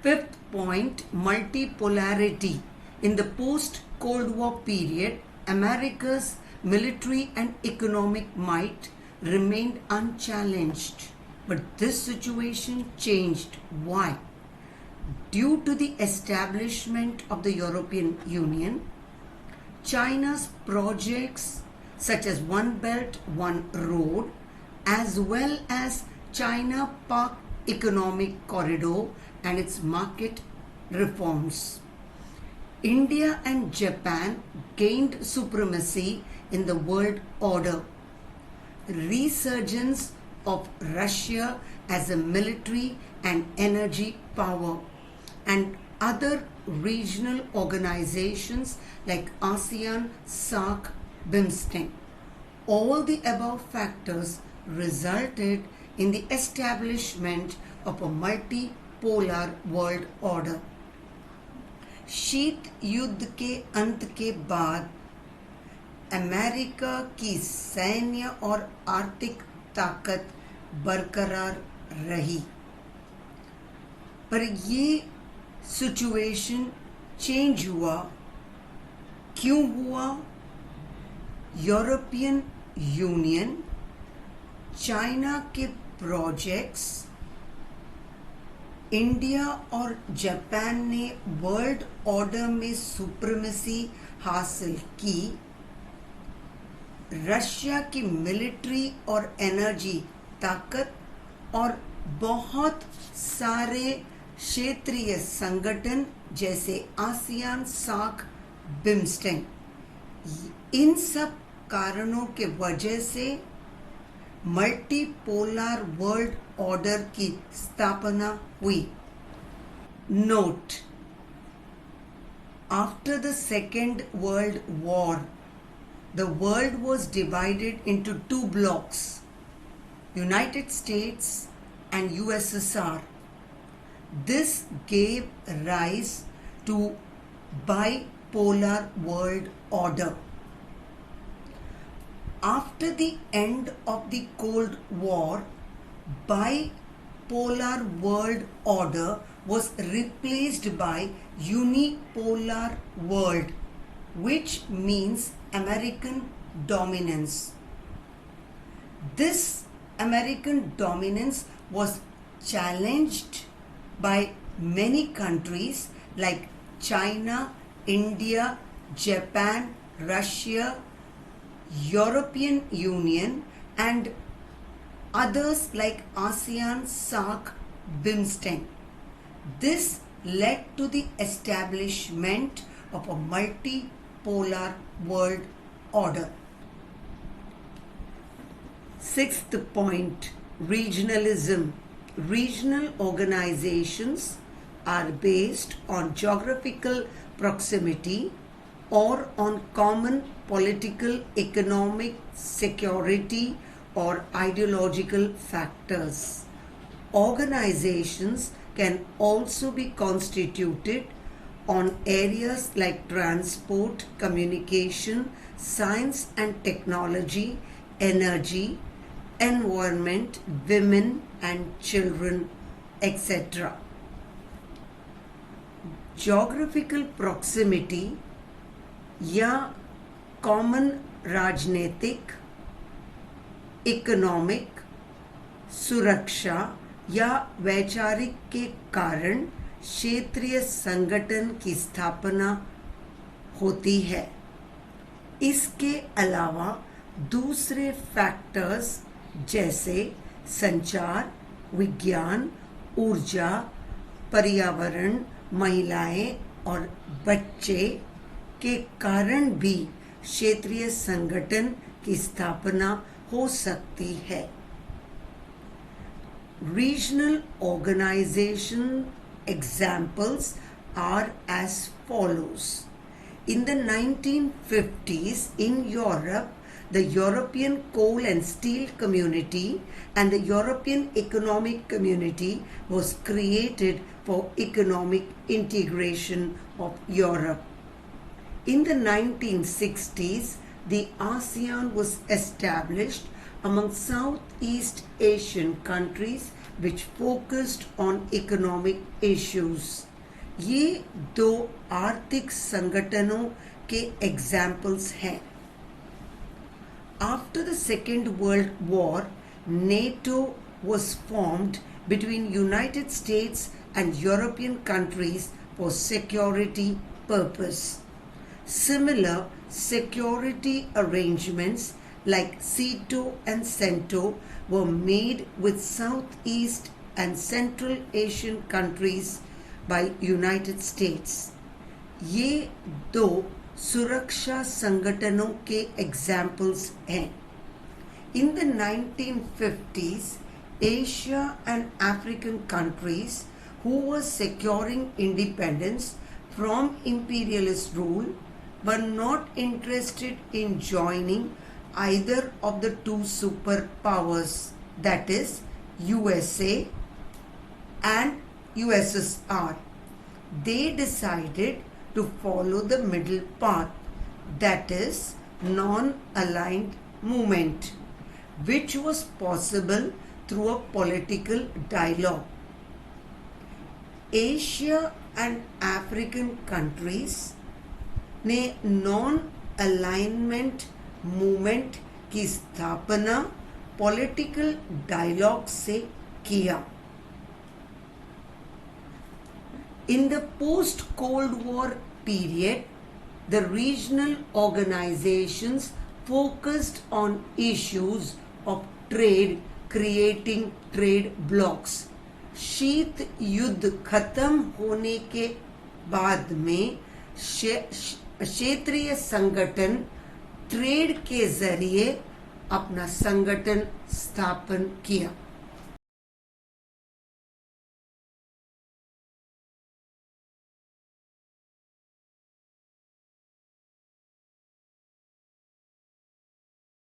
Fifth point, multipolarity. In the post-Cold War period, America's military and economic might remained unchallenged. But this situation changed. Why? Due to the establishment of the European Union, China's projects such as One Belt, One Road, as well as China-Pak Economic Corridor and its market reforms. India and Japan gained supremacy in the world order. Resurgence of Russia as a military and energy power, and other regional organizations like ASEAN, SAARC, BIMSTEC. All the above factors resulted in the establishment of a multipolar world order. शीत युद्ध के अंत के बाद America की सैन्य और आर्थिक ताकत बरकरार रही, पर ये सिचुएशन चेंज हुआ। क्यों हुआ? यूरोपियन यूनियन, चाइना के प्रोजेक्ट्स, इंडिया और जापान ने वर्ल्ड ऑर्डर में सुप्रीमेसी हासिल की, रशिया की मिलिट्री और एनर्जी ताकत और बहुत सारे क्षेत्रीय संगठन जैसे आसियान, सार्क, बिम्स्टेक, इन सब कारणों के वजह से मल्टीपोलर वर्ल्ड ऑर्डर की स्थापना हुई। Note: after the second world war, the world was divided into two blocks, United States and USSR. This gave rise to bipolar world order. After the end of the Cold War, bipolar world order was replaced by unipolar world, which means American dominance. This American dominance was challenged by many countries like China, India, Japan, Russia, European Union, and others like ASEAN, SAARC, BIMSTEC. This led to the establishment of a multipolar world order. Sixth point, regionalism. Regional organizations are based on geographical proximity or on common political, economic, security, or ideological factors. Organizations can also be constituted on areas like transport, communication, science and technology, energy, environment, women and children, etc. Geographical proximity या common राजनीतिक, economic, सुरक्षा या वैचारिक के कारण क्षेत्रीय संगठन की स्थापना होती है। इसके अलावा दूसरे फैक्टर्स जैसे संचार, विज्ञान, ऊर्जा, पर्यावरण, महिलाएं और बच्चे के कारण भी क्षेत्रीय संगठन की स्थापना हो सकती है। Regional organization examples are as follows. In the 1950s in Europe, the European Coal and Steel Community and the European Economic Community was created for economic integration of Europe. In the 1960s, the ASEAN was established among Southeast Asian countries which focused on economic issues. ये दो आर्थिक संगठनों के examples हैं. After the Second World War, NATO was formed between United States and European countries for security purpose. Similar security arrangements like SEATO and CENTO were made with Southeast and Central Asian countries by United States. ये दो सुरक्षा संगठनों के examples हैं. In the 1950s, Asia and African countries who were securing independence from imperialist rule were not interested in joining either of the two superpowers, that is USA and USSR. They decided to follow the middle path, that is non-aligned movement, which was possible through a political dialogue. Asia and African countries ने non-alignment movement की स्थापना political dialogue से किया. In the post-Cold War period, the regional organizations focused on issues of trade, creating trade blocs. शीत युद्ध खत्म होने के बाद में क्षेत्रीय संगठन ट्रेड के जरिए अपना संगठन स्थापन किया.